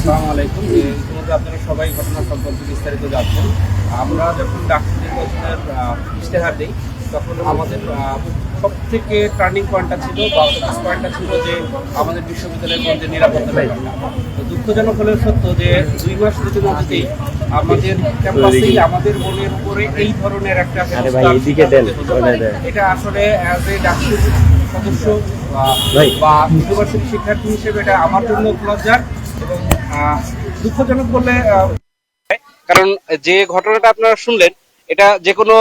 আসসালামু আলাইকুম। ইতিমধ্যে আপনারা সবাই ঘটনা সম্পর্কে বিস্তারিত জানছেন। আমরা যখন ডাকসু নির্বাচনের ইশতেহার দিই, তখন আমাদের সব থেকে টার্নিং পয়েন্টটা ছিল বা ফোকাস পয়েন্টটা ছিল যে আমাদের বিশ্ববিদ্যালয়ের মধ্যে নিরাপত্তা ব্যাপারটা। তো দুঃখজনক হলেও সত্য যে 2 মাস রীতিমধ্যেই আমাদের ক্যাম্পাসেই আমাদের মনের উপরে এই ধরনের একটা এটা আসলে অ্যাজ এ ডাকসু সদস্য বা ইউনিভার্সিটি শিক্ষার্থী হিসেবে এটা আমার জন্য লজ্জার এবং দুঃখজনক বললে, কারণ যে ঘটনাটা আপনারা শুনলেন এটা যে কোনো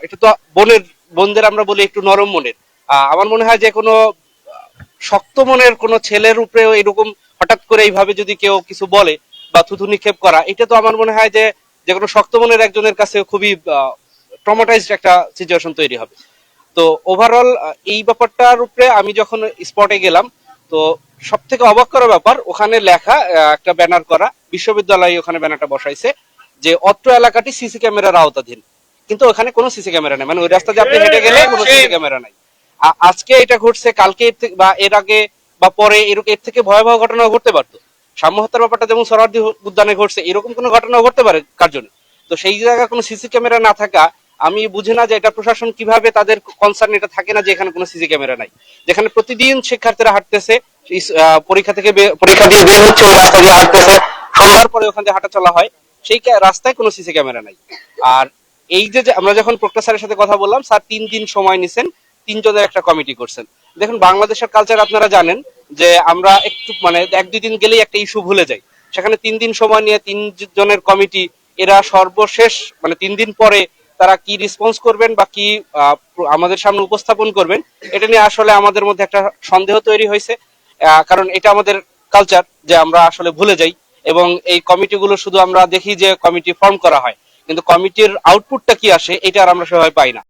এটা তো বোনদের আমরা বলি একটু নরম মনের। আমার মনে হয় যে কোনো শক্ত মনের কোনো ছেলের উপরেও এরকম হঠাৎ করে এইভাবে যদি কেউ কিছু বলে বা থুতু নিক্ষেপ করা, এটা তো আমার মনে হয় যে যে কোনো শক্ত মনের একজনের কাছে খুবই ট্রমাটাইজড একটা সিচুয়েশন তৈরি হবে। তো ওভারঅল এই ব্যাপারটার উপরে আমি যখন স্পটে গেলাম, তো সব থেকে অবাক করার ব্যাপার ওখানে লেখা একটা ব্যানার করা, বিশ্ববিদ্যালয় ওখানে ব্যানারটা বসাইছে যে অত্র এলাকাটি সিসি ক্যামেরার আওতাধীন, কিন্তু ওখানে কোনো সিসি ক্যামেরা নেই, মানে ওই রাস্তা দিয়ে আপনি হেঁটে গেলে কোনো সিসি ক্যামেরা নাই। আজকে এটা ঘটছে, কালকে বা এর আগে বা পরে এরকম এর থেকে ভয়াবহ ঘটনা ঘটতে পারতো। সাম্য হত্যার ব্যাপারটা যেমন সোহরাওয়ার্দী উদ্যানে ঘটছে, এরকম কোনো ঘটনা ঘটতে পারে কার জন্য। তো সেই জায়গায় কোনো সিসি ক্যামেরা না থাকা, আমি বুঝি না যে এটা প্রশাসন কিভাবে তাদের কনসার্ন এটা থাকে না যে এখানে কোনো সিসি ক্যামেরা নাই, যেখানে প্রতিদিন শিক্ষার্থীরা হাঁটতেছে, পরীক্ষা দিয়ে বের হচ্ছে, ওই রাস্তা দিয়ে হাঁটতেছে, সন্ধ্যার পরে ওখান দিয়ে হাঁটা চলা হয়, সেই রাস্তায় কোনো সিসি ক্যামেরা নাই। আর এই যে আমরা যখন প্রক্টর স্যারের সাথে কথা বললাম, স্যার 3 দিন সময় নিছেন, 3 জনের একটা কমিটি করছেন। দেখুন বাংলাদেশের কালচার আপনারা জানেন যে আমরা একটু মানে 1-2 দিন গেলেই একটা ইস্যু ভুলে যাই, সেখানে 3 দিন সময় নিয়ে 3 জনের কমিটি, এরা সর্বশেষ মানে 3 দিন পরে তারা কি রেসপন্স করবেন বা কি আমাদের সামনে উপস্থাপন করবেন, এটা নিয়ে আসলে আমাদের মধ্যে একটা সন্দেহ তৈরি হয়েছে। কারণ এটা আমাদের কালচার যে আমরা আসলে ভুলে যাই, এবং এই কমিটিগুলো শুধু আমরা দেখি যে কমিটি ফর্ম করা হয়, কিন্তু কমিটির আউটপুটটা কি আসে এটা আর আমরা সবাই পাই না।